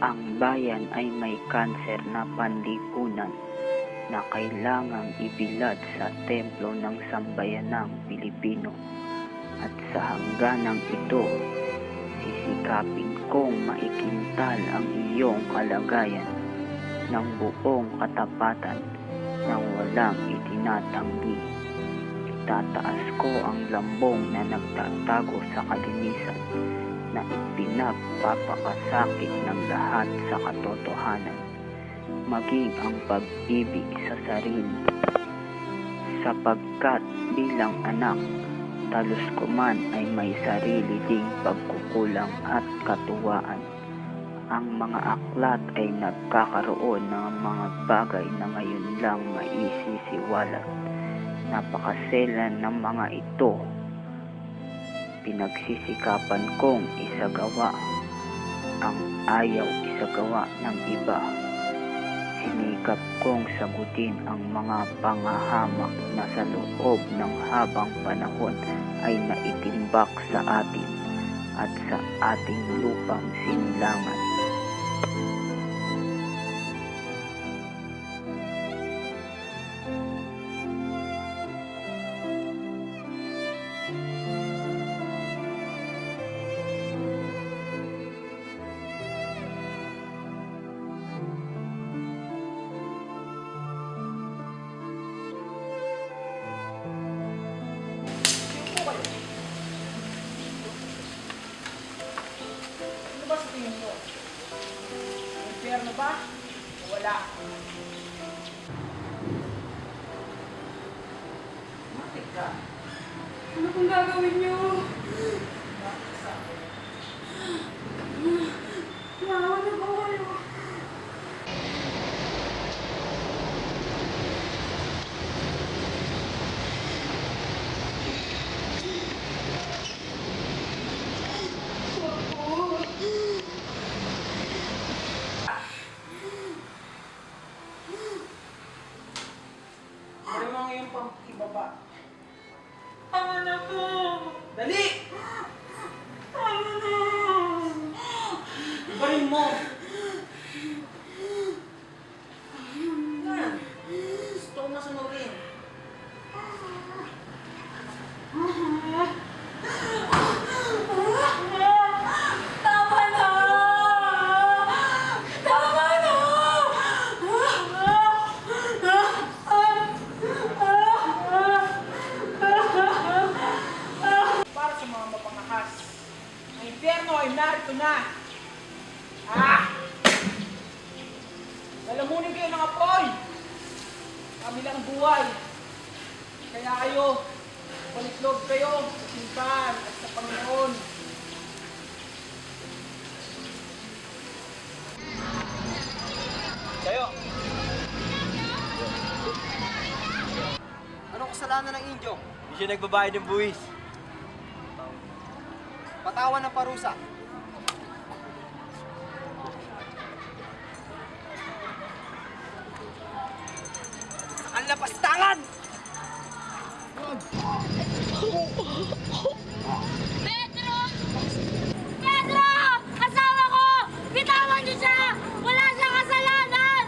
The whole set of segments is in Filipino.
Ang bayan ay may kanser na panlipunan na kailangang ibilad sa templo ng sambayanang Pilipino. At sa hangganang ito, sisikapin kong maikintal ang iyong kalagayan ng buong katapatan nang walang itinatanggi. Itataas ko ang lambong na nagtatago sa kalinisan na ipinagpapakasakit ng lahat sa katotohanan, maging ang pag-ibig sa sarili. Sapagkat bilang anak, talos ko man ay may sarili ding pagkukulang at katuwaan. Ang mga aklat ay nagkakaroon ng mga bagay na ngayon lang maisisiwalat. Napakaselan ng mga ito. Pinagsisikapan kong isagawa ang ayaw isagawa ng iba. Sinikap kong sagutin ang mga pangahamak na sa loob ng habang panahon ay naitimbak sa atin at sa ating lupang sinilangan. Ano ba sa tingin mo? Impyerno ba? O wala? Matik ka. Ano kung gagawin niyo? Bakit sa akin? Maawa na po kayo. Ano mo ngayon pang ibaba? Tama na po. Dali! Tama na. Ibarin mo! Yan! Gusto ko masunurin. Tama na. Tama na. Para sa mga mapangahas, ang impyerno ay narito na. Ah! Lalamunin kayo ng apoy! Kami lang buhay. Kaya kayo, palitlog kayo sa simbahan at sa Panginoon. Kayo! Anong kasalanan ng Indyong? Hindi siya nagbabayad ng buwis. Patawan ng parusa. Ang lapastangan! Pedro! Pedro! Asawa ko! Bitawan niyo siya! Wala siyang kasalanan!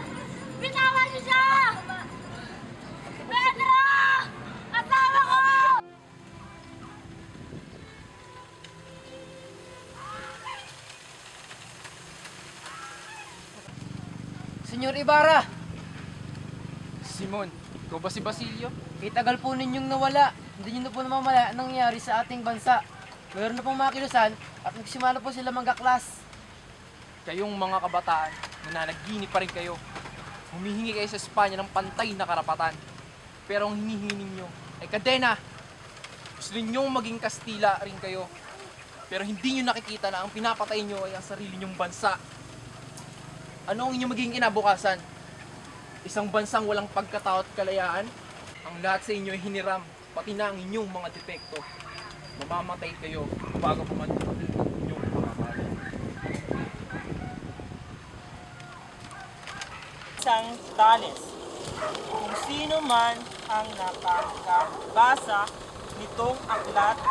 Bitawan niyo siya! Pedro! Asawa ko! Senyor Ibarra! Simon, ikaw ba si Basilio? Tagal po ninyong nawala. Hindi nyo na po namamala ang nangyari sa ating bansa. Mayroon na pong mga kilusan at nagsimula po sila magkaklas. Kayong mga kabataan, nananaginip pa rin kayo. Humihingi kayo sa Espanya ng pantay na karapatan. Pero ang hinihingi ninyo ay kadena. Gusto ninyong maging Kastila rin kayo. Pero hindi nyo nakikita na ang pinapatay nyo ay ang sarili nyong bansa. Ano ang inyong magiging kinabukasan? Isang bansang walang pagkatao at kalayaan? Ang lahat sa inyo ay hiniram, pati na ang inyong mga depekto. Mamamatay kayo bago pumatay ang inyong mga bayan. Isang talis. Kung sino man ang nakakabasa nitong aklat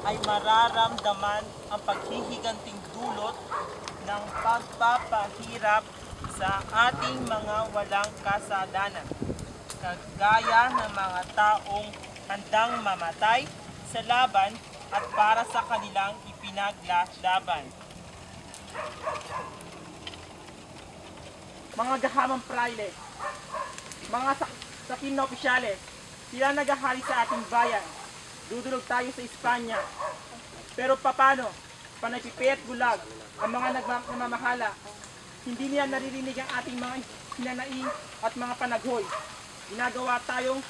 ay mararamdaman ang paghihiganting dulot ng pagpapahirap sa ating mga walang kasalanan, kagaya ng mga taong handang mamatay sa laban at para sa kanilang ipinaglalaban. Mga gahamang praile, mga sakim na opisyales, sila naghahari sa ating bayan. Dudulog tayo sa Espanya. Pero papano? Panagpipi at gulag, ang mga nagmamahala. Hindi nila naririnig ang ating mga hinanaing at mga panaghoy. Ginagawa tayong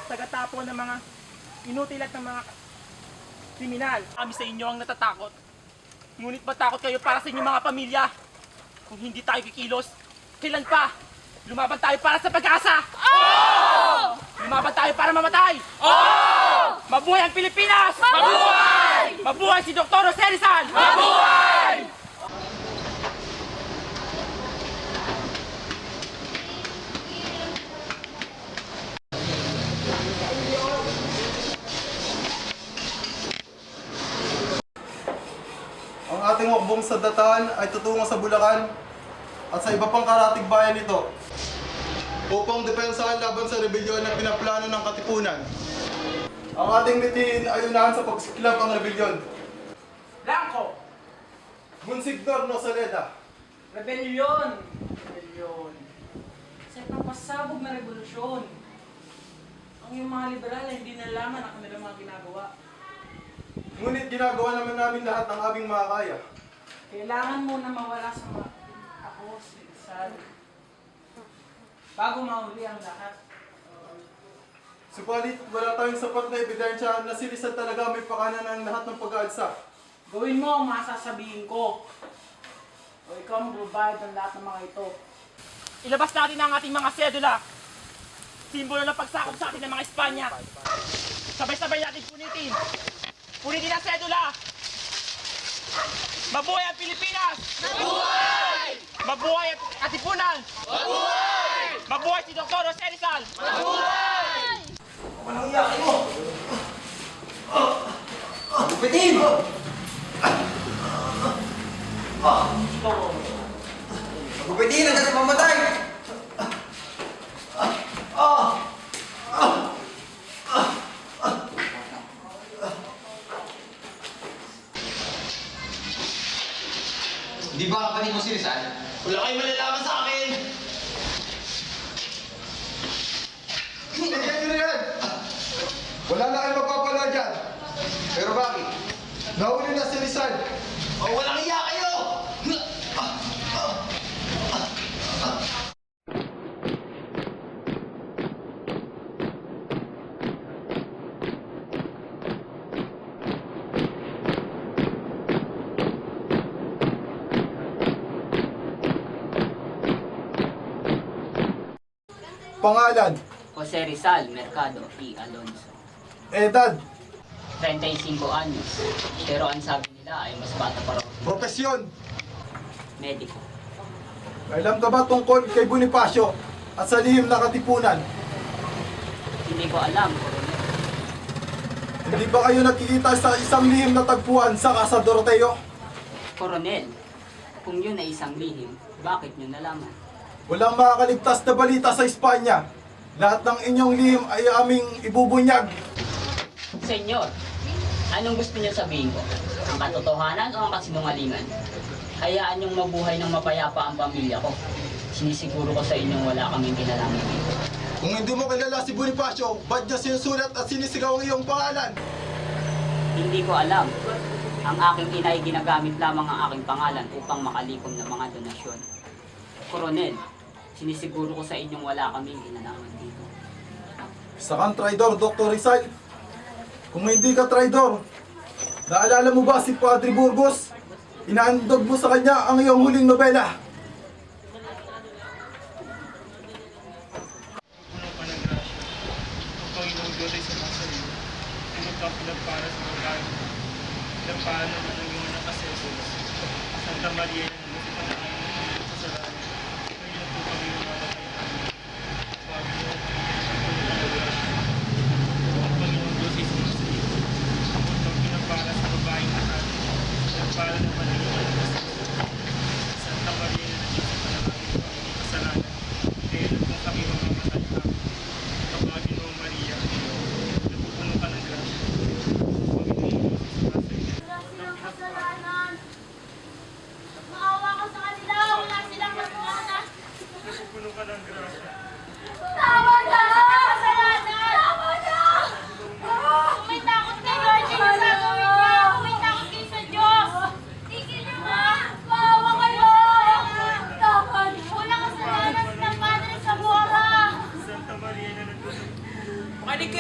tagatapon ng mga inutil at ng mga kriminal. Kami sa inyo ang natatakot. Ngunit matakot kayo para sa inyong mga pamilya. Kung hindi tayo kikilos, kailan pa? Lumaban tayo para sa pag-asa! Oo! Lumaban tayo para mamatay! Oo! Mabuhay ang Pilipinas! Mabuhay! Mabuhay si Dr. Jose Rizal! Mabuhay! Ang ating hukbong sa Dataan ay tutungo sa Bulacan at sa iba pang karatig bayan nito upang depensahan laban sa rebelyon na pinaplano ng Katipunan. Ang ating mitiin ay unahan sa pagsiklab ang rebelyon. Blanco! Monsignor Nosaleda. Rebelyon! Rebelyon. Sa itong pasabog na revolusyon. Ang iyong mga liberal ay hindi nalaman ang kanilang mga ginagawa. Ngunit ginagawa naman namin lahat ng aming makakaya. Kailangan mo na mawala sa mga ako, si Rizal. Bago mahuli ang lahat. Subalit, wala tayong sapat na ebidensya na si Rizal talaga may pakanan ng lahat ng pag-aalsa. Gawin mo ang masasabihin ko. O ikaw magbabayad ng lahat ng mga ito. Ilabas natin ang ating mga sedula. Simbolo ng pagsakop sa atin ng mga Espanya. Sabay-sabay natin punitin. Punitin ang sedula! Mabuhay ang Pilipinas! Mabuhay! Mabuhay ang Katipunan! Mabuhay! Mabuhay si Dr. Jose Rizal! Mabuhay! Walang iyakin mo! Gupitin! Gupitin hanggang sa mamatay! Di ba kapatid mo si Rizal? Wala kayong malalaman sa akin! Tignan nyo na yan! Wala na kayong mapapala dyan. Pero bakit? Nahuli na si Rizal. Walang iya kayo! Pangalan, Jose Rizal Mercado y Alonso. edad, 35 anyos. Pero ang sabi nila ay mas bata pa raw. profesyon. Mediko. Alam ka ba tungkol kay Bonifacio at sa lihim na Katipunan? Hindi ko alam. Hindi ba kayo nakikita sa isang lihim na tagpuan sa Casa Doroteo? Koronel, kung yun ay isang lihim, bakit nyo nalaman? Walang makakaligtas na balita sa Espanya. Lahat ng inyong lihim ay aming ibubunyag. Senyor, anong gusto niyo sabihin ko? Ang katotohanan o ang kasinungalingan? Hayaan niyong mabuhay ng mapayapa ang pamilya ko. Sinisiguro ko sa inyong wala kaming kinalaman dito. Kung hindi mo kilala si Bonifacio, ba't niya sinusulat at sinisigaw ang iyong pangalan? Hindi ko alam. Ang aking ina ay ginagamit lamang ang aking pangalan upang makalikom ng mga donasyon. Koronel, sinisiguro ko sa inyong wala kaming kinalaman dito. Isa kang traidor, Dr. Rizal. Kung hindi ka traidor, naalala mo ba si Padre Burgos? Inaandog mo sa kanya ang iyong huling nobela. Unang panagrasya, ang Panginoong Diyos ay sumasayo. Pinagkapulag para sa pagkain. Pinagpaan naman ng iyong anak Asesos. Santa Maria ng Lucy Panangay sa Saraan. Ngayon po kami lumamatay namin. Bago mo ang panagrasya. Ang Panginoong Diyos ay sumasayo. Ang pinagpala sa babaeng anak. Pinagpala naman ng iyong anak Asesos. Santa Maria ng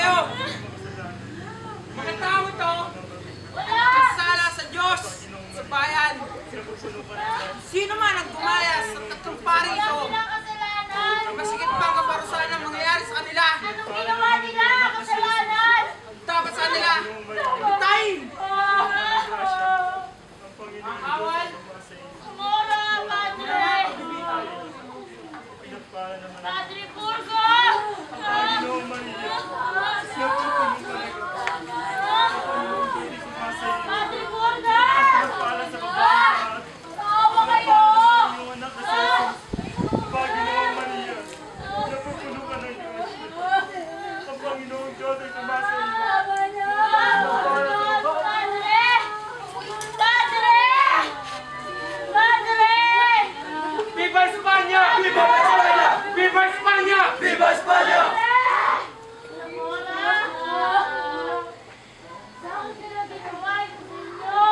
kayo! Mga tao to, Wala! nagsasala sa Diyos, sa bayan. Sino man ang gumaya sa tatlong pari ito, Wala silang kasalanan! masigit pa ang kaparusahan ang mangyayari sa kanila. Anong ginawa nila? Kasalanan! Dapat sa kanila, patayin! Ang awal, Mora, Padre! Padre Burgo! Padre Burgo! Maawa kayo! Padre! Padre! Padre! Viva España! Viva España! Viva España! Viva España! Saan sila ginawa ito sa inyo?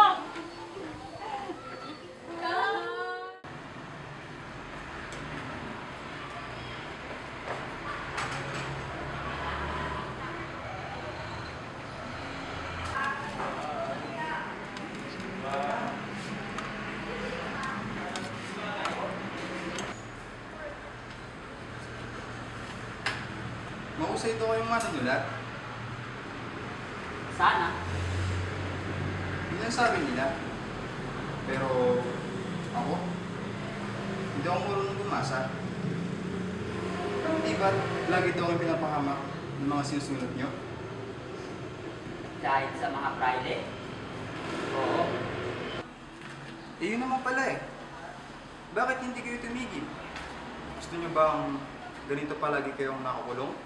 Mahusay ito kayong manunulat. Sana. Yun ang sabi nila. Pero ako, hindi ako marunong bumasa. Di ba lagi ito ang pinapahamak ng mga sinusunod nyo? Dahil sa mga praile? Oo. Eh yun naman pala eh. Bakit hindi kayo tumigil? Gusto nyo bang ganito palagi kayong nakakulong?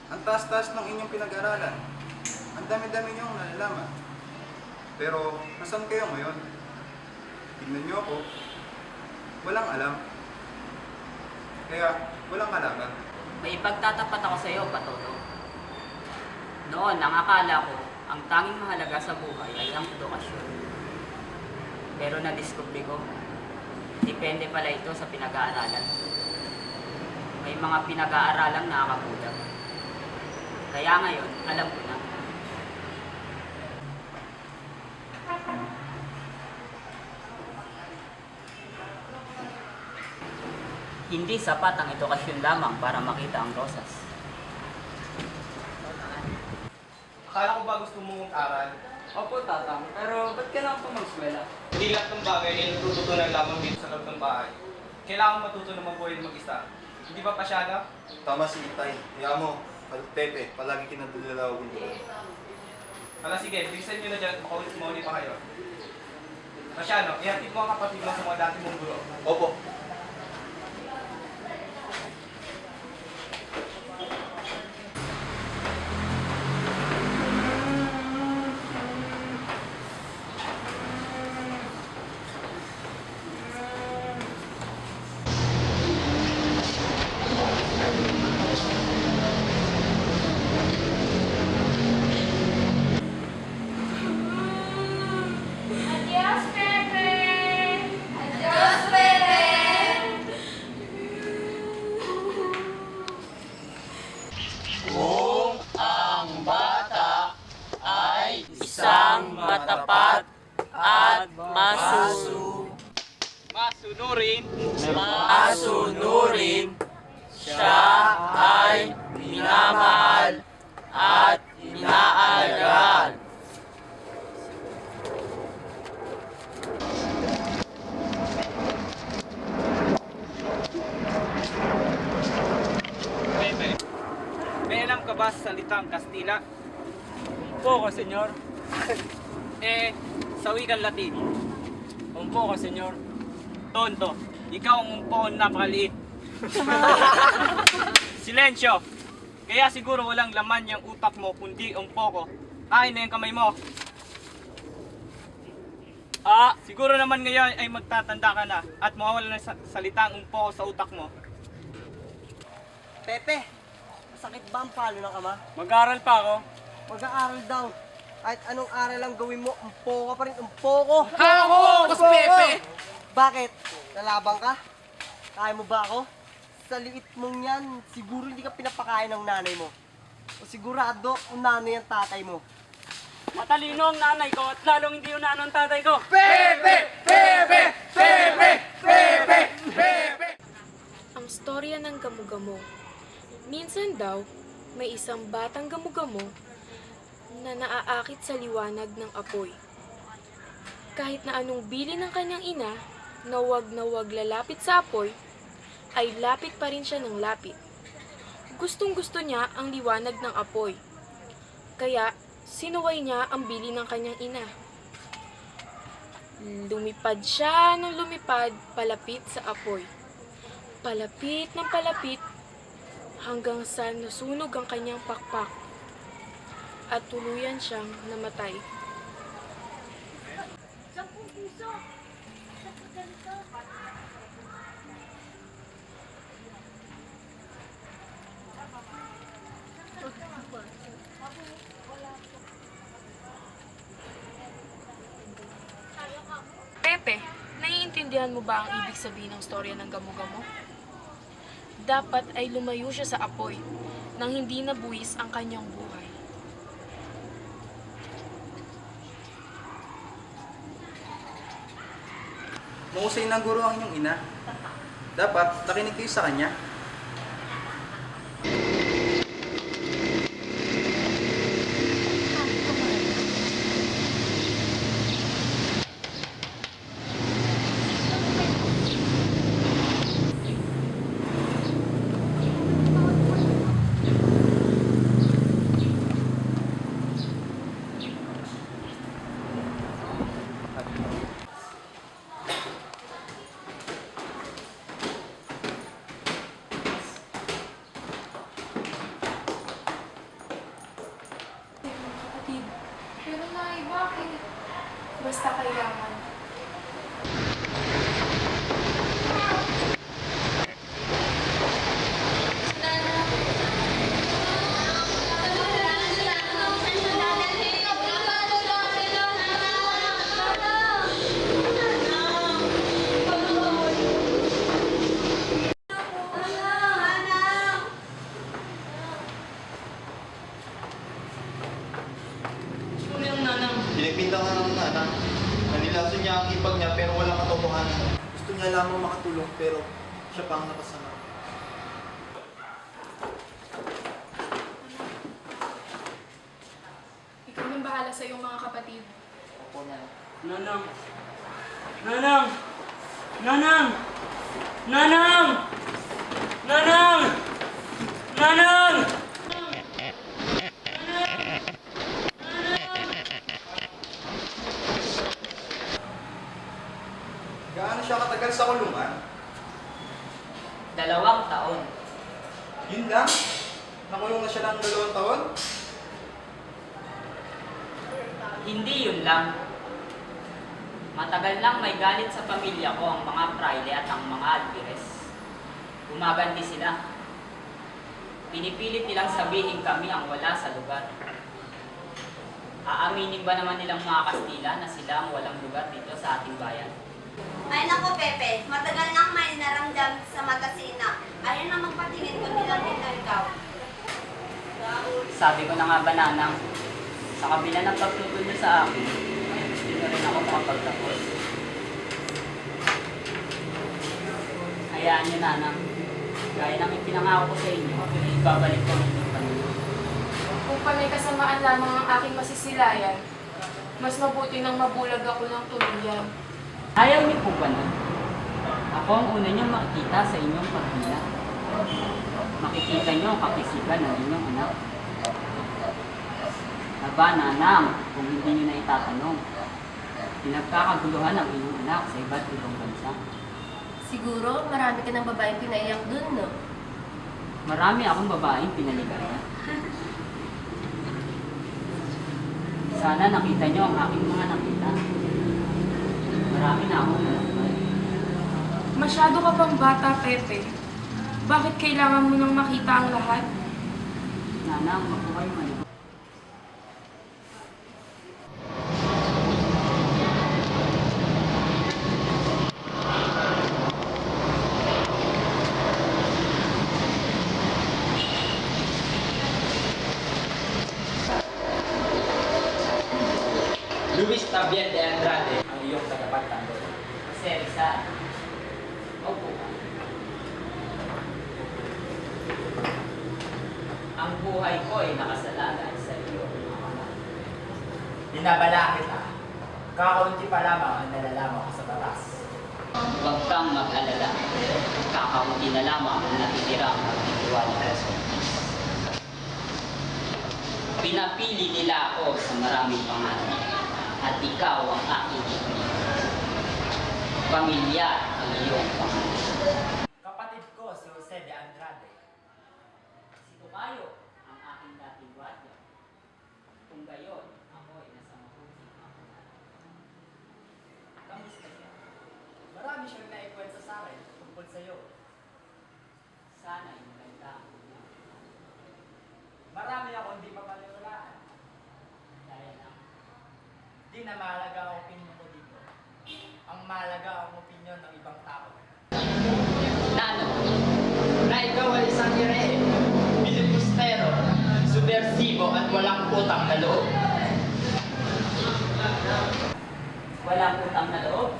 Ang taas-taas ng inyong pinag-aralan. Ang dami-dami niyong nalalaman. Pero, nasan kayo ngayon? Tignan niyo ako. Walang alam. Kaya, walang kalaban. May ipagtatapat ako sa iyo, Patoto. Noon, ang akala ko, ang tanging mahalaga sa buhay ay ang edukasyon. Pero nadiskubre ko, depende pala ito sa pinag-aaralan. May mga pinag-aaralang nakakabulag. Kaya ngayon, alam ko na. Hindi sapat ang edukasyon lamang para makita ang rosas. Akala ko ba gusto mong mag-aral? Opo, tatang. Pero ba't kailangan pa mag-eskwela? Hindi lahat ng bagay ay natututunan lamang dito sa loob ng bahay. Kailangan matuto na mabuhay ng mag-isa. Hindi ba pasyada? Tama si Itay. Kaya mo, Pepe, palagi kinadalawin ko. Hala sige, bilisan nyo na dyan, mauli pa kayo. Masyano, ihatid mo ang kapatid mo sa mga dati mong guro. Opo. Adios, Pepe! Adios, Pepe! Kung ang bata ay isang matapat at masunurin, siya ay minamahal at inaalagaan. Pepe, may alam ka ba sa salitang Kastila? Poco, senyor. Sa wikang Latin. Un poco, senyor. Tonto, ikaw ang umpon napakaliit. Silensyo! Kaya siguro walang laman yung utak mo, kundi un poco. Kain na yung kamay mo. Siguro naman ngayon ay magtatanda ka na at mawawala na salitang un poco sa utak mo. Pepe, masakit ba ang palo ng ama? Mag-aaral pa ako. Mag-aaral daw. Kahit anong aral lang gawin mo, umpo ka pa rin, umpo ko. Ako, Pepe! Bakit? Lalabang ka? Kaya mo ba ako? sa liit mong yan, siguro hindi ka pinapakain ng nanay mo. O sigurado kung nanay ang tatay mo. Matalino ang nanay ko at lalong hindi unano ang tatay ko. Ang storya ng gamo-gamo. Minsan daw, may isang batang gamo-gamo na naaakit sa liwanag ng apoy. Kahit na anong bili ng kanyang ina, na wag lalapit sa apoy, ay lapit pa rin siya ng lapit. Gustong-gusto niya ang liwanag ng apoy. Kaya, sinuway niya ang bili ng kanyang ina. Lumipad siya ng lumipad palapit sa apoy. Palapit ng palapit hanggang sa nasunog ang kanyang pakpak at tuluyan siyang namatay. Pepe, naiintindihan mo ba ang ibig sabihin ng storya ng gamo-gamo? Dapat ay lumayo siya sa apoy nang hindi nabuwis ang kanyang buhay. Mahusay ng guro ang inyong ina. Dapat nakinig kayo sa kanya. Kapatid, pero nay, bakit? Basta kailangan. Pinagpinta nga ng nanang. Nanilaso niya ang ipag niya pero walang katotohanan. Gusto niya lamang makatulong pero siya pa ang nakasama. Ikaw nang bahala sa iyong mga kapatid. Nanang! Nanang! Nanang! Nanang! Nanang! Nanang! Gaano siya katagal sa kulungan? 2 taon. Yun lang? Nakulong na siya ng 2 taon? Hindi yun lang. Matagal nang may galit sa pamilya ko ang mga praile at ang mga alpires. Gumaganti sila. Pinipilit nilang sabihin kami ang wala sa lugar. Aaminin ba naman nilang mga Kastila na sila ang walang lugar dito sa ating bayan? Ay nako, Pepe. Matagal nang may naramdam sa mata si Ina. Ayaw na magpatingin kundi lang dito ikaw. Sabi ko na nga ba, Nanang, sa kabila ng pagtutol niyo sa akin, ay gusto niyo rin ako makapagtapos. Hayaan niyo, Nanang. Gaya ng ipinangako ko sa inyo, ibabalik ko ang inyong Panginoon. Kung panay kasamaan lamang ang aking masisilayan, mas mabuti nang mabulag ako ng tuluyan. Ayaw niyo po ba nun? Ako ang una niyong makikita sa inyong pagbilang. Makikita niyo ang kakisigan ng inyong anak. Aba, Nanang, kung hindi niyo na itatanong, pinagkakaguluhan ang inyong anak sa iba't ibang bansa. Siguro, marami ka ng babaeng pinaiyak dun, no? Marami akong babaeng pinaligaya. Sana nakita niyo ang aking mga nakita. Marami na akong nalagay. Masyado ka pang bata, Pepe. Bakit kailangan mo nang makita ang lahat? Nanang, mabuhay man. Xavier de Andrade, ang iyong tagapagtanggol. Jose Rizal. Opo. Ang buhay ko ay nakasalalay sa iyo. Binabala kita. Kakaunti pa lamang ang nalalaman ko sa batas. Huwag kang mag-alala. Kakaunti na lamang ang natitira ang magtitiwala sa Diyos. Pinapili nila ako sa maraming pangalan at ikaw ang aking ibig. Pamilya ang iyong pangalan. Kapatid ko si Jose de Andrade. Si Tukayo ang aking dating gwardiya. Kung gayon, ako ay nasa mabuting ako. Kamusta siya? Marami siyang naikwento sa akin tungkol sa iyo. Sana ay maganda. Marami ako hindi mapaniwalaan. Dahil lang. Di na mahalaga ang opinion ko dito. Ang mahalaga ang opinion ng ibang tao. Nano, na ikaw ay isang ire, bilibustero, subversibo at walang utang na loob. Walang utang na loob?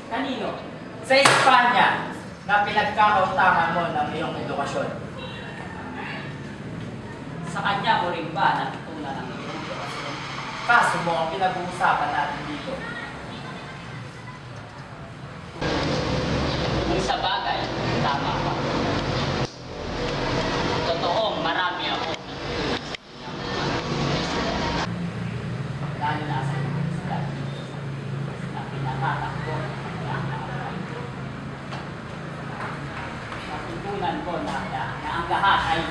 Kanino? Sa Espanya, na pinagkakautangan mo ng iyong edukasyon. Sa kanya mo rin ba natutunan ang iyong edukasyon? Kaso mo ang pinag-uusapan natin dito. Kung sa bagay, tama ka. Totoong marami ako natutunan sa kanyang mga lalo na sa universidad dito sa Pilipinas na pinatatakbo ng kanyang nakapay. Natutunan ko na ang lahat ay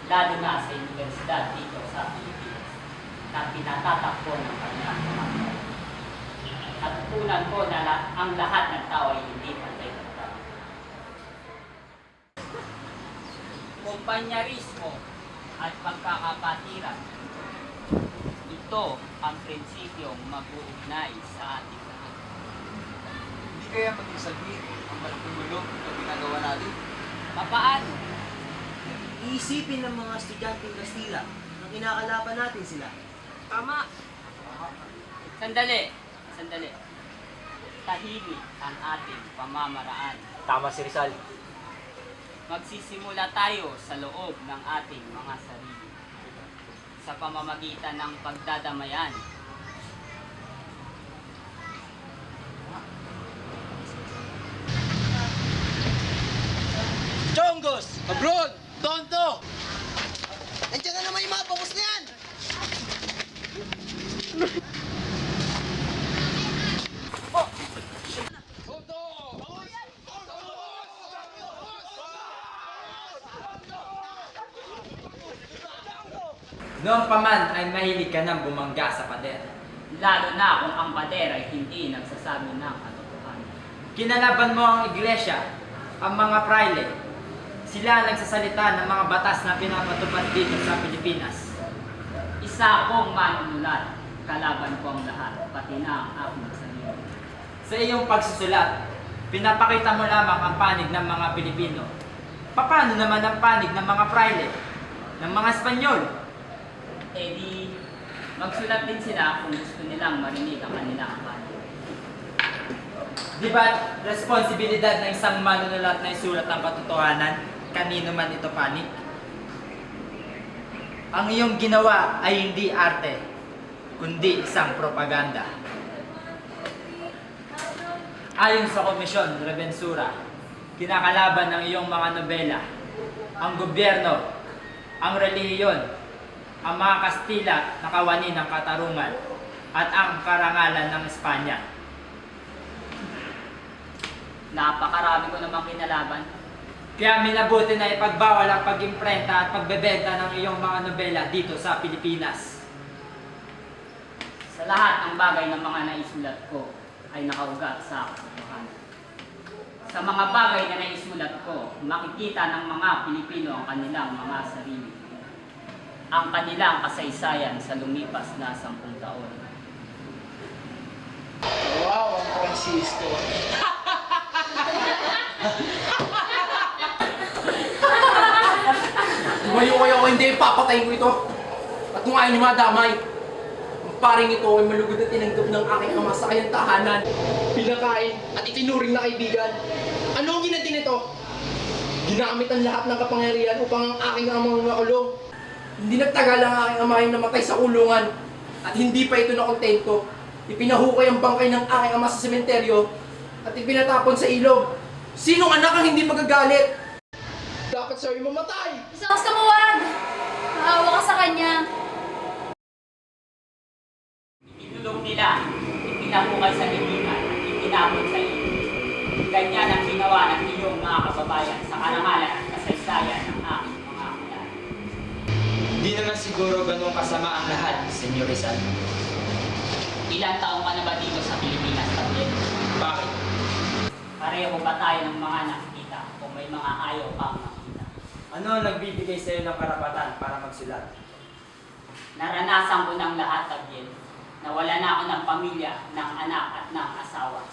lalo na sa universidad dito sa Pilipinas na pinatatakbo ng kanyang nakapay. Natutunan ko na ang lahat ng tao ay hindi pantay-pantay. Kompanyarismo at pagkakapatiran. Ito ang prinsipyong mag-uugnay sa ating lahat. Hindi kaya maging sabihin ang malaking gulo na ginagawa natin? Papaano? Iisipin ng mga estudyanteng Kastila na kinakalaban natin sila. Tama. Sandali. Tahimik ang ating pamamaraan. Tama si Rizal. Magsisimula tayo sa loob ng ating mga sarili sa pamamagitan ng pagdadamayan. Chongos! Abroad! Tonto! Nandiyan na naman yung mga pangos na yan! Noon pa man ay mahilig ka nang bumangga sa pader. Lalo na kung ang pader ay hindi nagsasabi ng katotohanan. Kinalaban mo ang iglesia, ang mga praile. Sila ang nagsasalita ng mga batas na pinapatupad dito sa Pilipinas. Isa akong manunulat, kalaban ko ang lahat, pati na ang aking sarili. Sa iyong pagsusulat, pinapakita mo lamang ang panig ng mga Pilipino. Paano naman ang panig ng mga praile, ng mga Espanyol? Eh di, magsulat din sila kung gusto nilang marinig ang kanilang panig. Di ba responsibilidad ng isang manunulat na isulat ang katotohanan, kanino man ito panig? Ang iyong ginawa ay hindi arte, kundi isang propaganda. Ayon sa Komisyon Rebensura, kinakalaban ng iyong mga nobela, ang gobyerno, ang relihiyon, ang mga Kastila na kawani ng katarungan, at ang karangalan ng Espanya. Napakarami ko namang kinalaban. Kaya minabuti na ipagbawal ang pag-imprenta at pagbebenta ng iyong mga nobela dito sa Pilipinas. Sa lahat ng bagay ng mga naisulat ko ay nakaugat sa katotohanan. Sa mga bagay na naisulat ko, makikita ng mga Pilipino ang kanilang mga sarili. Ang kanilang kasaysayan sa lumipas na 10 taon. Wow, ang Francisco. Tumayo kayo, hindi papatayin ko ito. At kung ayaw niyo madamay, paring ito ay malugod na tinanggap ng aking ama sa kanyang tahanan. Pinakain at itinuring na kaibigan. Ano ang ginanti nito? Ginamit ang lahat ng kapangyarihan upang ang aking amang makulong. Hindi nagtagal ang aking ama ay namatay sa kulungan. At hindi pa ito nakontento. Ipinahukay ang bangkay ng aking ama sa sementeryo at ipinatapon sa ilog. Sinong anak ang hindi magagalit? Dapat sa'yo mamatay! Isang kamuwag! Maawa ka sa kanya. Inulong nila, ipinahukay sa libingan, itinapon sa ilog. Ganyan ang ginawa ng iyong mga kababayan sa karangalan at kasaysayan ng aking mga kilala. Hindi naman siguro ganun kasama ang lahat, Senyor Rizal. Ilang taong ka na ba dito sa Pilipinas, Tablet? Bakit? Pareho ba tayo ng mga nakikita o may mga ayaw pang nakita? Ano ang nagbibigay sa iyo ng karapatan para magsulat? Naranasan ko ng lahat, Tablet. Nawala na ako ng pamilya, ng anak at ng asawa.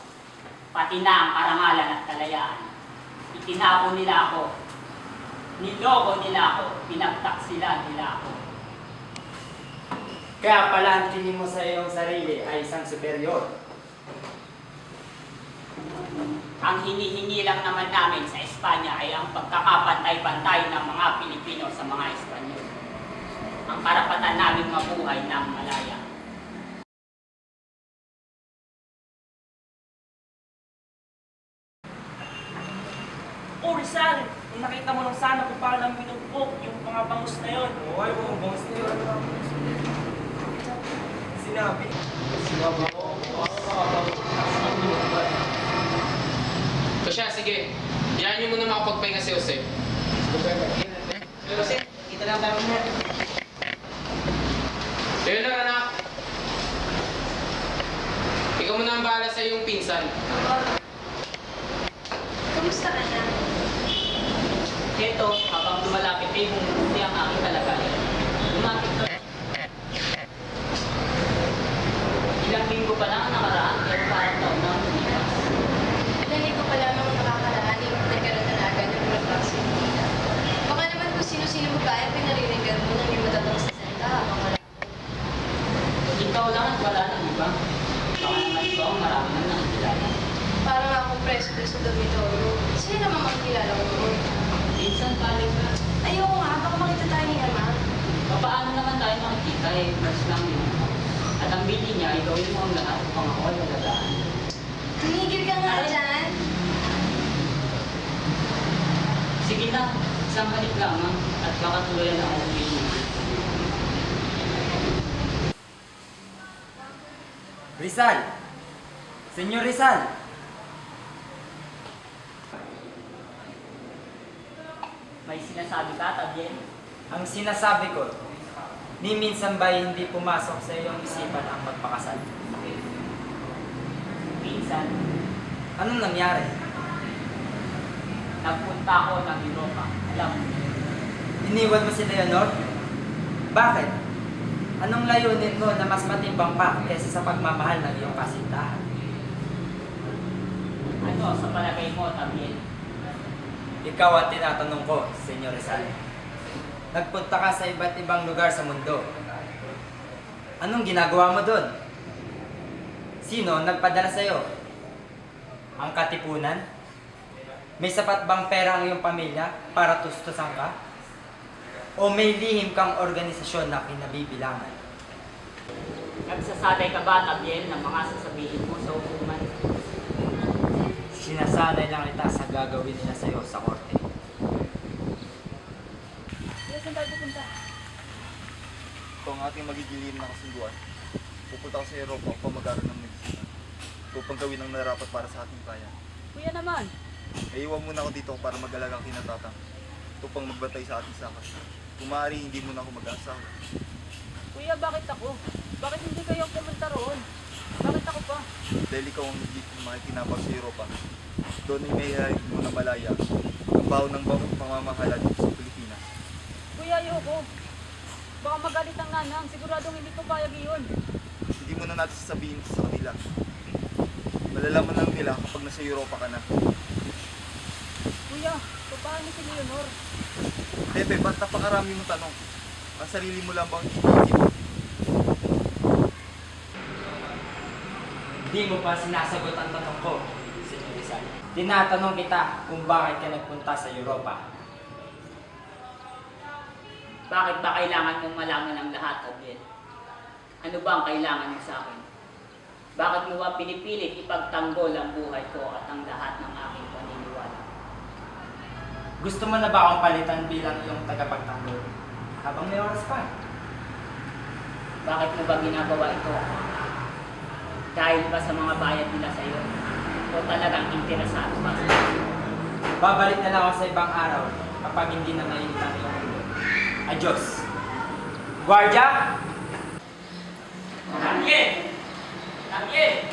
Pati na ang karangalan at kalayaan. Itinapon nila ako. Niloko nila ako. Pinagtaksilan nila ako. Kaya pala ang tingin mo sa iyong sarili ay isang superior. Ang hinihingi lang naman namin sa Espanya ay ang pagkakapantay-pantay ng mga Pilipino sa mga Espanyol. Ang karapatan naming mabuhay ng malaya. Oh, Rizal! Kung nakita mo lang sana kung paano lang binugbog yung mga bangus na yun. Oo, ay mo, bangus na yun. Sinabi. Sinabi ko. So siya, sige. Yan nyo muna makapagpahinga si Jose. Jose, kita lang tayo mo. Leonor, anak. Ikaw muna ang bahala sa iyong pinsan. Kumusta ka na? Ito, habang lumalapit ay bumubuti ang aking kalagayan. Lumapit to. Ilang linggo pa lang ang nakaraan, pero parang taon na ang lumipas. Ilan ito pa lamang nakakaraan yung nagkaroon na agad ng progresyo. Baka naman kung sino-sino mo ba ay pinaririgan mo nang yung matatang sa senta habang wala. Ikaw lang at wala ng iba. Baka naman ito ang marami nang nakikilala. Parang akong preso sa dormitorio. Sino naman makikilala ko doon? Minsan balik ka. Ayoko nga, baka makita tayo ni Ama. Paano naman tayo makikita eh, first lang yun. At ang bili niya ay gawin mo ang lahat upang ako ay malagaan. Tumigil ka nga dyan. Sige na, isang halik lamang at baka tuluyan ako umiinom. Rizal! Senyor Rizal! May sinasabi ka, Tabien? Ang sinasabi ko, ni minsan ba'y hindi pumasok sa iyong isipan ang magpakasal? Minsan, Anong nangyari? nagpunta ako ng Europa. Alam mo, Iniwan mo si Leonor? Bakit? Anong layunin mo na mas matimbang pa kaysa sa pagmamahal ng iyong kasintahan? ano sa palagay mo, Tabien? Ikaw ang tinatanong ko, Senyor Rizal. Nagpunta ka sa iba't ibang lugar sa mundo. Anong ginagawa mo doon? Sino nagpadala sa'yo? Ang katipunan? May sapat bang pera ang iyong pamilya para tustusan ka? O may lihim kang organisasyon na kinabibilangan? Nagsasanay ka ba, Tabien, ng mga sasabihin mo sa hukuman? Sinasanay lang kita sa gagawin nila sa'yo sa korte. Saan tayo pupunta? Ito ang ating magigilim na kasunduan. Pupunta ako sa Europa upang mag-aral ng medisina. Upang gawin ang narapat para sa ating bayan. Kuya naman. Iiwan muna ako dito para mag-alagang kinatatang. Ito pang magbantay sa ating sakas. Kung maaari, hindi muna ako mag-aasawa. Kuya, bakit ako? Bakit hindi kayo pumunta roon? Bakit ako pa? Dahil ikaw ang makikinabang sa Europa. Doon ay may harin mo na malaya. Ang baho ng pamamahala dito sa Pilipinas. Kuya, ayoko. Baka magalit ang nanang. Siguradong hindi ko payag iyon. Hindi mo na natin sasabihin sa kanila. Malalaman lang nila kapag nasa Europa ka na. Kuya, paano si Leonor? Pepe, ba't napakarami mong tanong? Ang sarili mo lang bang iisip? Hindi mo pa sinasagot ang tanong ko, Senyor Rizal. Tinatanong kita kung bakit ka nagpunta sa Europa. Bakit ba kailangan mong malaman ang lahat, Abel? Ano ba ang kailangan mo sa akin? Bakit mo ba pinipilit ipagtanggol ang buhay ko at ang lahat ng aking paniniwala? Gusto mo na ba akong palitan bilang iyong tagapagtanggol? Habang may oras pa. Bakit mo ba ginagawa ito? Dahil ba sa mga bayad nila sa iyo? O talagang interesado pa sa iyo? Babalik na lang ako sa ibang araw kapag hindi na mainit ang iyong mundo. Adios! Guardia! También! También!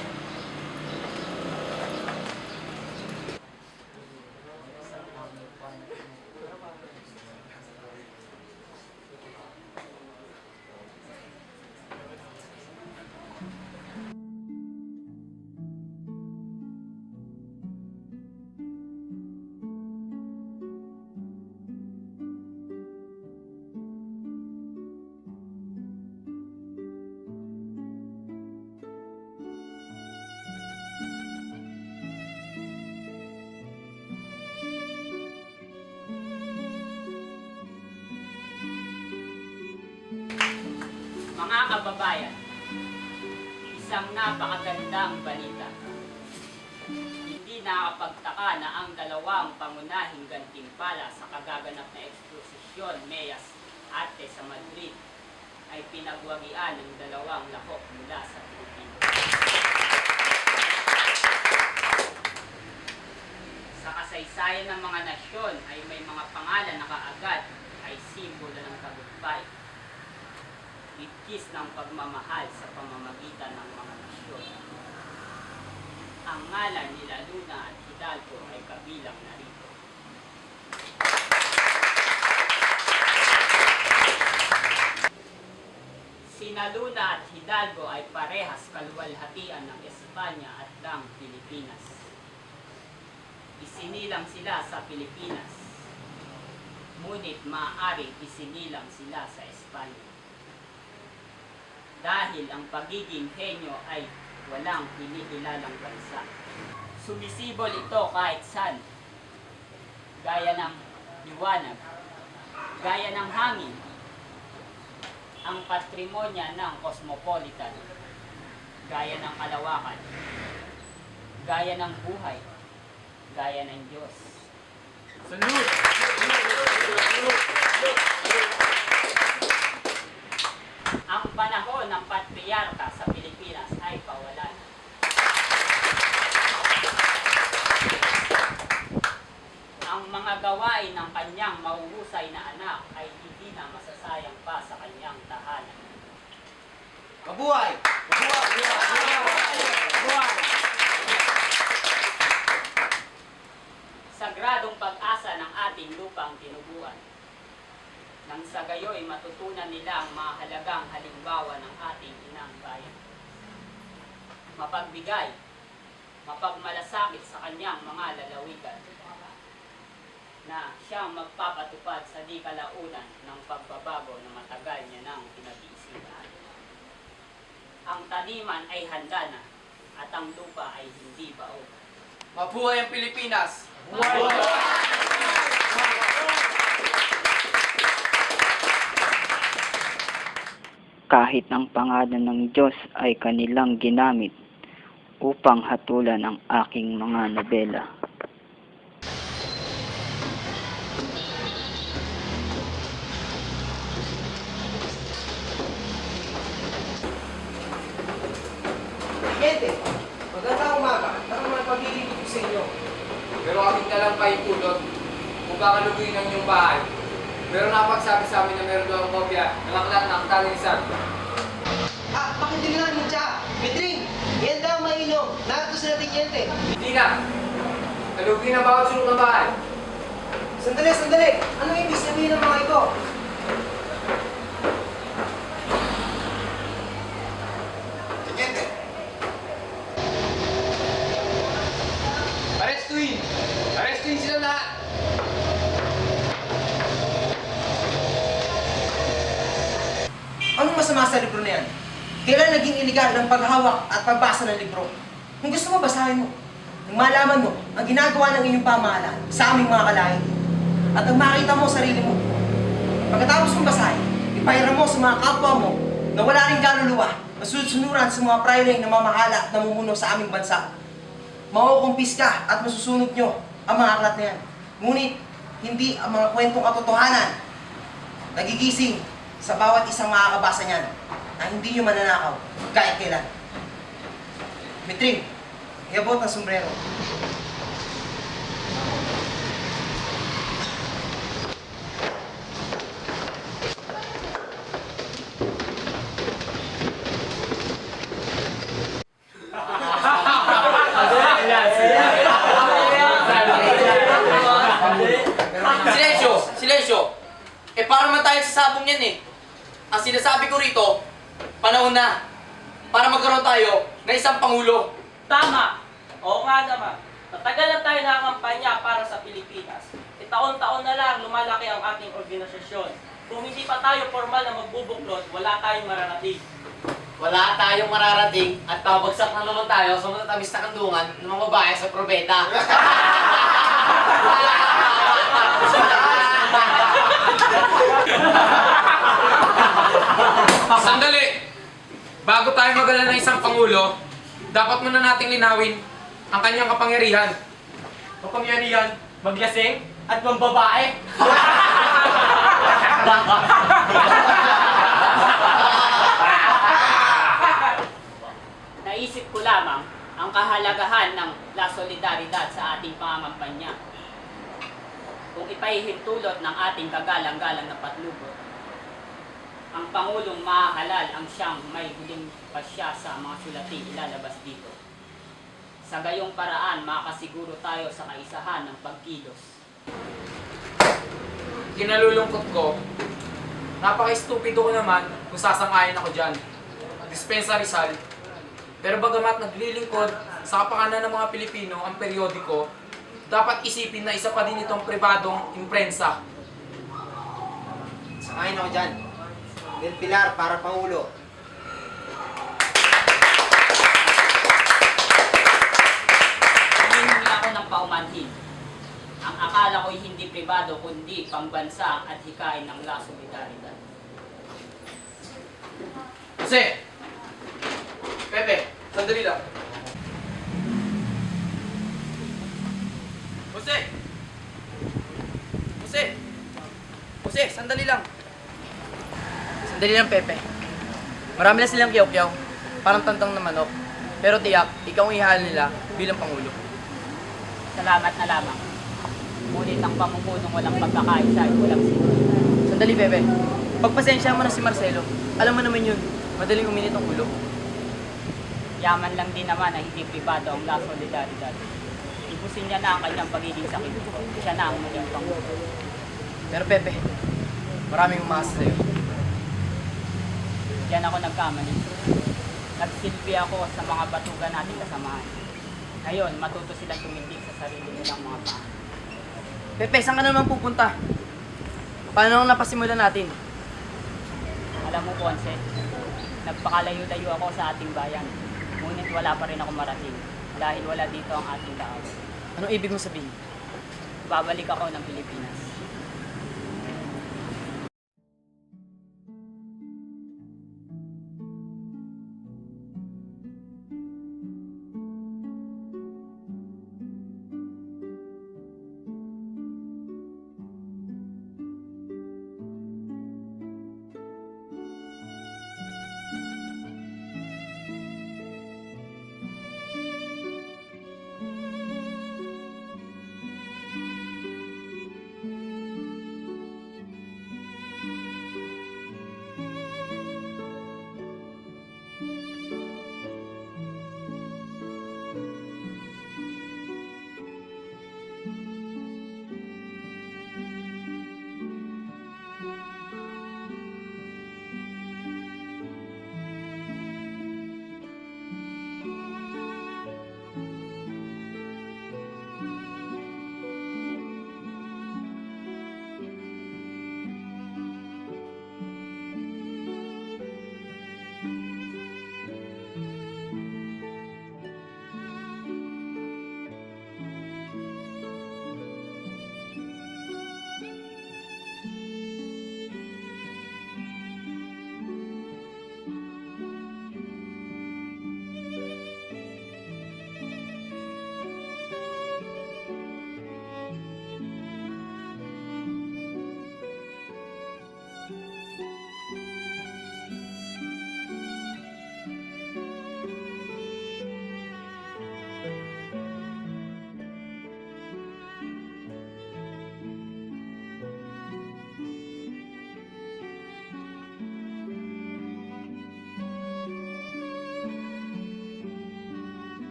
Mga kababayan, isang napakagandang balita. Hindi nakakapagtaka na ang dalawang pangunahing gantimpala sa kagaganap na eksposisyon Mayas Arte sa Madrid ay pinagwagian ng dalawang lahok mula sa Pilipinas. Sa kasaysayan ng mga nasyon ay may mga pangalan na kaagad ay simbolo ng tagumpay. Itkis ng pagmamahal sa pamamagitan ng mga nasyon. Ang ngalan nila Luna at Hidalgo ay kabilang na rito. Sina Luna at Hidalgo ay parehas kaluwalhatian ng Espanya at ng Pilipinas. Isinilang sila sa Pilipinas, ngunit maaaring isinilang sila sa Espanya. Dahil ang pagiging henyo ay walang hinihilalang bansa. Sumisibol ito kahit saan, gaya ng liwanag, gaya ng hangin, ang patrimonya ng cosmopolitan, gaya ng kalawakan, gaya ng buhay, gaya ng Diyos. Salud! Ang panahon ng patriarka sa Pilipinas ay pawalan. Ang mga gawain ng kanyang mahuhusay na anak ay hindi na masasayang pa sa kanyang tahanan. Mabuhay! Buhay! Sagradong pag-asa ng ating lupang tinubuan. Nang sa gayo'y matutunan nila ang mahalagang halimbawa ng ating inang bayan. Mapagbigay, mapagmalasakit sa kanyang mga lalawigan, na siyang magpapatupad sa di kalaunan ng pagbabago na matagal niya nang pinag-iisipan. Ang taniman ay handa na at ang lupa ay hindi baog. Mabuhay ang Pilipinas! Kahit ang pangalan ng Diyos ay kanilang ginamit upang hatulan ang aking mga nobela. Gente, magandang umaga. Ano naman pag-ibig ko sa inyo? Pero aking talang paipulot kung kakaluguin ang inyong bahay. Pero napagsabi sa amin na meron daw ang kopya ng aklat ng kalinisan. Pakitilan mo siya. Mitring, yan daw mainom. Nakato sa natin gente. Hindi na! Nalugi na bawat sulok ng bahay. Sandali. Anong ibig sabihin ng mga ito? Teniente! Arestuin! Arestuin sila lahat! Anong masama sa libro na yan? Kailan naging iligal ang paghawak at pagbasa ng libro? Kung gusto mo, basahin mo. Nang malaman mo ang ginagawa ng inyong pamahalaan sa aming mga kalahi. At nang makita mo sarili mo. Pagkatapos mong basahin, ipahiram mo sa mga kapwa mo na wala rin kaluluwa na sunod-sunuran sa mga prayoning na mamahala at namumuno sa aming bansa. Makukumpis ka at masusunod nyo ang mga aklat na yan. Ngunit, hindi ang mga kwentong katotohanan nagigising sa bawat isang makakabasa niyan na hindi nyo mananakaw kahit kailan. Mitring, iabot ang sombrero. Silensyo! Silensyo! Eh para naman tayo sa sabong yan eh. Ang sinasabi ko rito, panahon na para magkaroon tayo ng isang pangulo. Tama! Oo nga naman. Matagal na tayo nakampanya para sa Pilipinas. E taon-taon na lang lumalaki ang ating organisasyon. Kung hindi pa tayo formal na magbubuklod, wala tayong mararating. Wala tayong mararating at babagsak na naman tayo sa matatamis na kandungan ng mga babae sa probeta. Sandali! Bago tayo magala ng isang pangulo, dapat muna nating linawin ang kanyang kapangyarihan. Kapangyarihan, maglasing at mambabae. Naisip ko lamang ang kahalagahan ng La Solidaridad sa ating pangangampanya. Kung ipahihintulot ng ating kagalang-galang na patlugot, ang Pangulong mahahalal ang siyang may huling pasya sa mga sulating ilalabas dito. Sa gayong paraan, makasiguro tayo sa kaisahan ng pagkilos. Kinalulungkot ko, napaka-stupido ko naman kung sasangayon ako dyan. Dispensa Rizal. Pero bagamat naglilingkod sa kapakanan ng mga Pilipino ang periodiko, dapat isipin na isa pa din itong pribadong imprensa. Sangayin ako dyan. Del Pilar para Pangulo. Humihingi ako ng paumanhin. Ang akala ko'y hindi pribado kundi pambansa at hikain ng La Solidaridad. Jose! Pepe, sandali lang. Jose! Jose! Jose, sandali lang. Sandali lang, Pepe. Marami na silang kiyaw-kiyaw, parang tantang na manok. Pero tiyak, ikaw ang ihahal nila bilang Pangulo. Salamat na lamang. Ngunit ang pamumulong walang pagkakaisa ay walang sino. Sandali, Pepe. Pagpasensya mo na si Marcelo. Alam mo naman yun, madaling uminit ang ulo. Yaman lang din naman na hindi pribado ang La Solidaridad. Ibusin niya na ang kanyang pagiging sakit. Siya na ang maging Pangulo. Pero Pepe, maraming umaasa sa'yo. Diyan ako nagkamali. Nagsilbi ako sa mga batugan nating kasamahan. Ngayon, matuto silang tumindig sa sarili nilang mga paa. Pepe, saan ka naman pupunta? Paano ang napasimulan natin? Alam mo, Ponce, nagpakalayo-layo ako sa ating bayan. Ngunit wala pa rin ako marating dahil wala dito ang ating tao. Anong ibig mo sabihin? Babalik ako ng Pilipinas.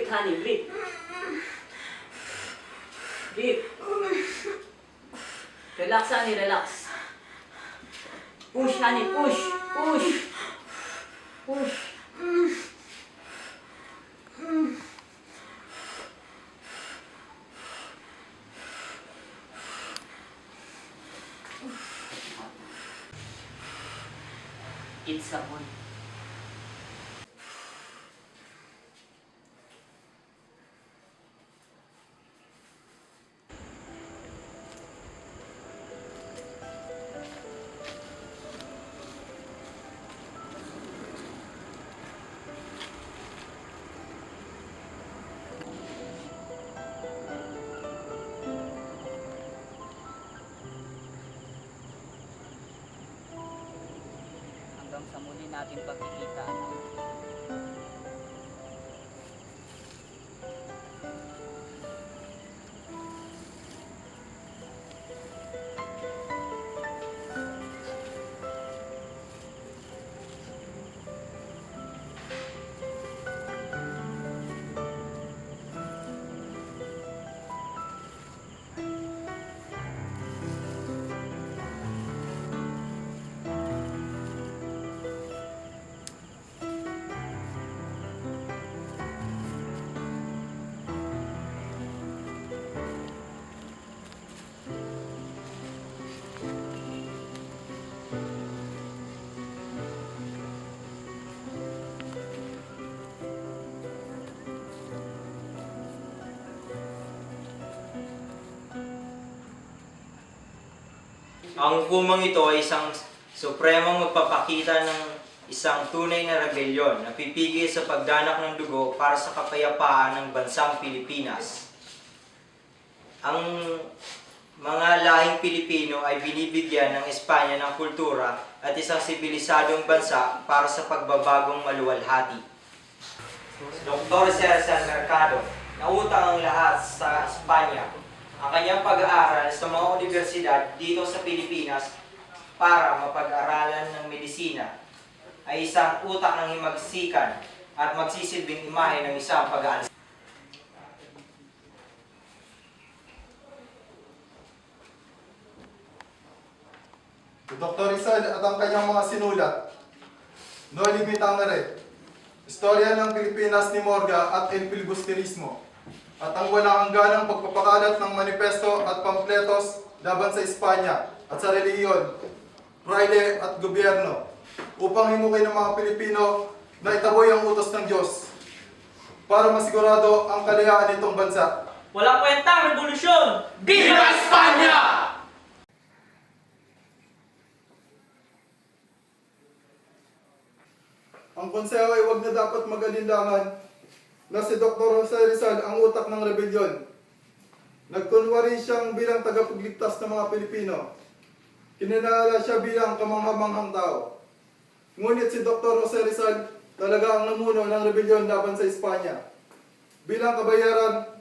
Breathe, honey, breathe. Breathe. Relax, honey, relax. Push, honey, push. Push. Push. It's a boy. Hanggang sa muli natin pagkikita. Ang hukumang ito ay isang supremong magpapakita ng isang tunay na rebelyon na pipigil sa pagdanak ng dugo para sa kapayapaan ng bansang Pilipinas. Ang mga lahing Pilipino ay binibigyan ng Espanya ng kultura at isang sibilisadong bansa para sa pagbabagong maluwalhati. Dr. Cesar Mercado, nautang ang lahat sa Espanya. Ang kanyang pag-aaral sa mga universidad dito sa Pilipinas para mapag-aralan ng medisina ay isang utak ng himagsikan at magsisilbing imahe ng isang pag-aaral. Dr. Rizal at ang kanyang mga sinulat. Noli Me Tangere, Istorya ng Pilipinas ni Morga at El Filibusterismo. At ang walang hangganang pagpapakalat ng manifesto at pampletos laban sa Espanya at sa relihiyon, praile at gobyerno upang himukin ng mga Pilipino na itaboy ang utos ng Diyos para masigurado ang kalayaan nitong bansa. Walang kwentang revolusyon! Viva España! Ang konseho ay huwag na dapat mag-alinlangan na si Dr. Jose Rizal ang utak ng rebelyon. Nagkunwari siyang bilang tagapagligtas ng mga Pilipino. Kinilala siya bilang kamanghamanghang tao. Ngunit si Dr. Jose Rizal talaga ang namuno ng rebelyon laban sa Espanya. Bilang kabayaran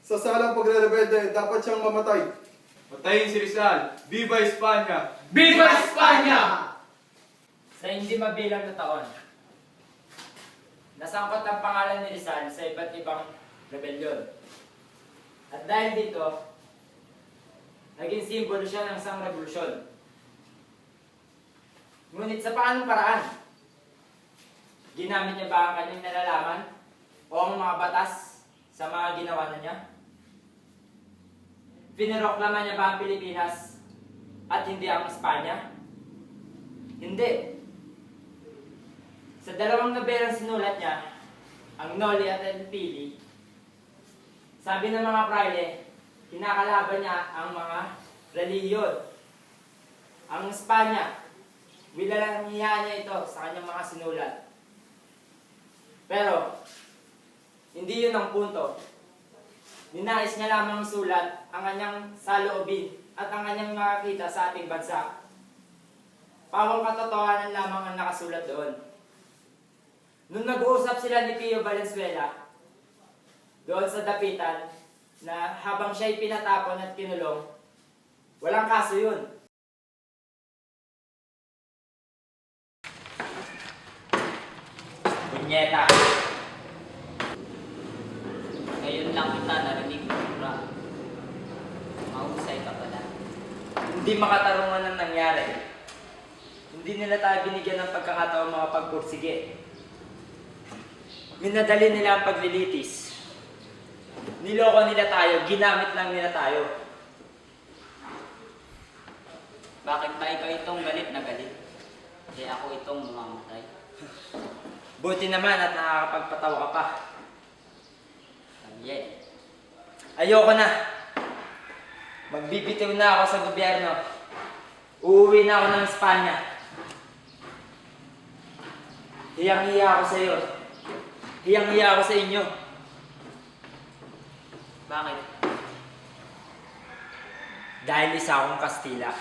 sa salang pagre-rebelde, dapat siyang mamatay. Patayin si Rizal! Viva España! Viva España! Sa hindi mabilang na taon, nasangkot ang pangalan ni Rizal sa iba't ibang rebelyon. At dahil dito, naging simbolo siya ng isang revolusyon. Ngunit sa paanong paraan? Ginamit niya ba ang kanyang nalalaman o ang mga batas sa mga ginawa na niya? Piniroklama niya ba ang Pilipinas at hindi ang Espanya? Hindi. Sa dalawang nobelang sinulat niya, ang Noli at El Pili, sabi ng mga praile, kinakalaban niya ang mga relihiyon. Ang Espanya, wilalangihan niya ito sa kanyang mga sinulat. Pero, hindi yun ang punto. Ninais niya lamang sulat ang kanyang saloobin at ang kanyang makakita sa ating bansa. Pawang katotohanan lamang ang nakasulat doon. Nung nag-uusap sila ni Pio Valenzuela, doon sa dapitan, na habang siya'y pinatapon at kinulong, walang kaso yun. Bunyeta! Hindi makatarungan ang nangyari. Hindi nila tayo binigyan ng pagkakataon makapagpursige. Minadali nila ang paglilitis. Niloko nila tayo, ginamit lang nila tayo. Bakit ba ikaw itong galit na galit? Kaya ako itong mamamatay. Buti naman at nakakapagpatawa ka pa. Yeah. Ayoko na. Magbibitiw na ako sa gobyerno. Uuwi na ako ng Espanya. Hiyang-hiya ako sa iyo. Hiyang-hiya ako sa inyo. Bakit? Dahil isa akong Kastila.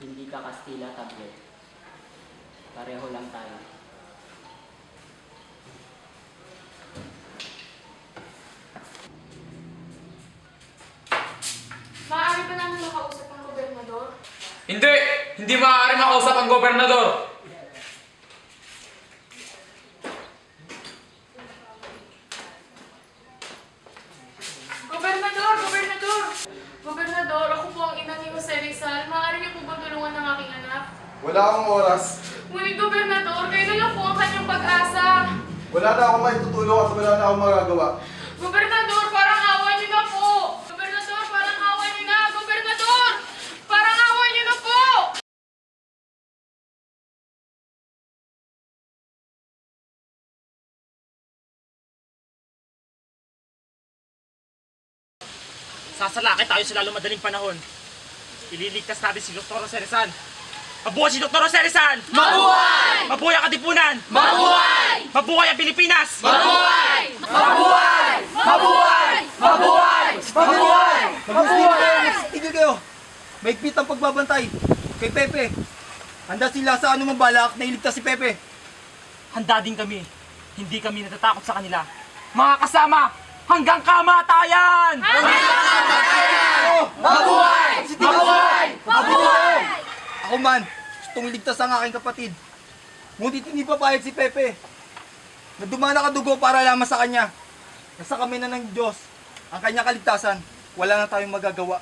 Hindi ka Kastila, tablet. Pareho lang tayo. Maaari ba namin makausap ang gobernador? Hindi! Hindi maaari makausap ang gobernador! Gobernador! Gobernador! Gobernador, ako po ang ina ni Jose Rizal. Maaari niyo po ba tulungan ang aking anak? Wala akong oras. Ngunit, Gobernador, kayo na lang po ang kanyang pag-asa. Wala na akong maitutulong at wala na akong magagawa. Gobernador, parang awa niyo na po! Gobernador, parang awa niyo na! Gobernador! Parang awa niyo na po! Sasalakay tayo sa lalo madaling panahon. Ililigtas natin si Dr. Jose Rizal. Mabuhay si Dr. Jose Rizal! Mabuhay! Mabuhay ang Katipunan! Mabuhay! Mabuhay ang Pilipinas! Mabuhay! Mabuhay! Mabuhay! Mabuhay! Mabuhay! Mabuhay! Tigil kayo! Maigpit ang pagbabantay kay Pepe. Handa sila sa anumang balak na iligtas si Pepe. Handa din kami. Hindi kami natatakot sa kanila. Mga kasama, hanggang kamatayan! Mabuhay! Mabuhay! Mabuhay! Ako man, gustong iligtas ang aking kapatid. Ngunit hindi papayag si Pepe. Na dumana ka dugo para lamang sa kanya. Nasa kami na ng Diyos ang kanyang kaligtasan. Wala na tayong magagawa.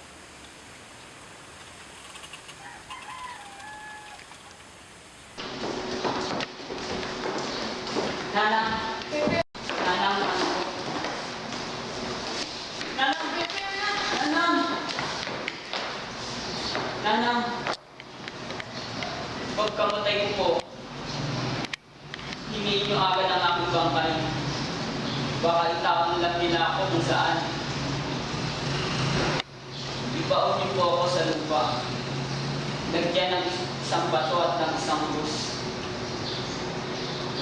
Nanang! Nanang! Nanang! Nanang! Nanang! Pagkamatay ko po, hingin niyo agad ang aking bangkay. Baka itapon lang nila ako kung saan. Ibaon niyo po ako sa lupa. Lagyan ng isang bato at ng isang krus.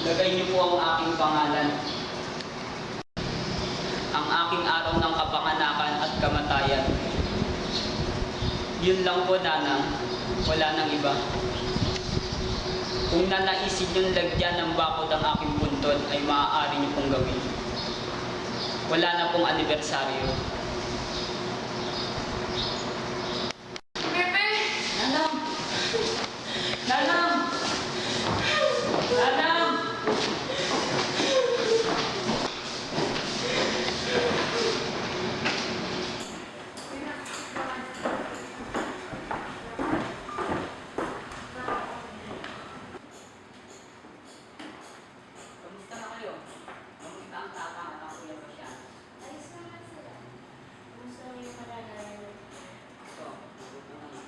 Lagay niyo po ang aking pangalan. Ang aking araw ng kapanganakan at kamatayan. Yun lang po, Nanang. Wala nang iba. Kung nanaisin niyong lagyan ng bakod ang aking puntod, ay maaari niyo pong gawin. Wala na pong anibersaryo. Pepe! Nanang! Nanang! Nanang! Kamusta na kayo? Kamusta ang tatang at ang kuya ko siya? Ayos naman sila. Gusto niyo malalayo. Ito, mabuti naman.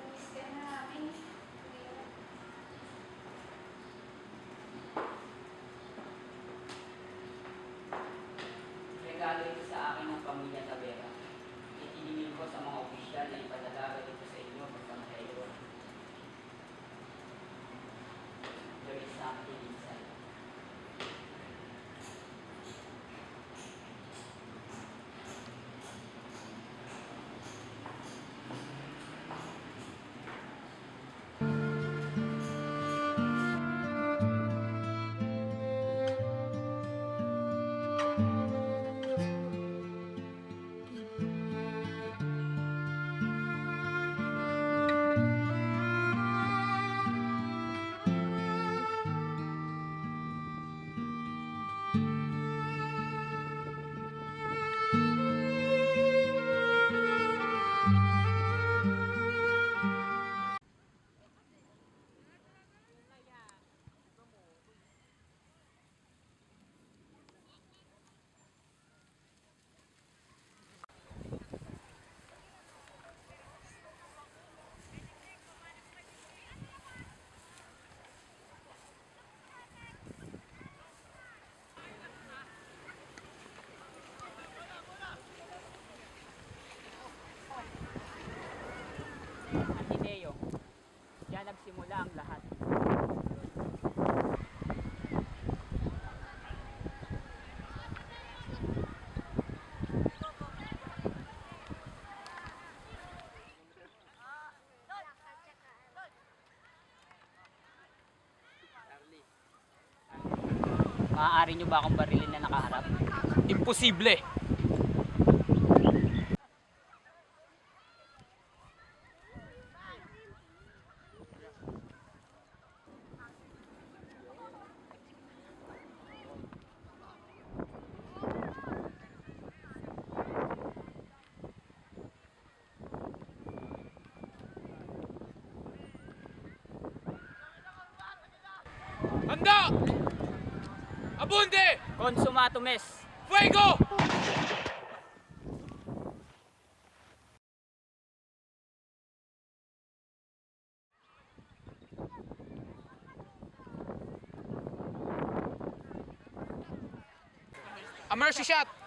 Miss ka namin. Regalo ito sa akin ng pamilya Tavera. Itiningin ko sa mga opisyal na ipadalaga dito sa inyo pagkamatay ko. There is something inside. Maaari niyo ba akong barilin na nakaharap? Imposible! Handa! Abunde! Consumato mes! Fuego! A mercy shot!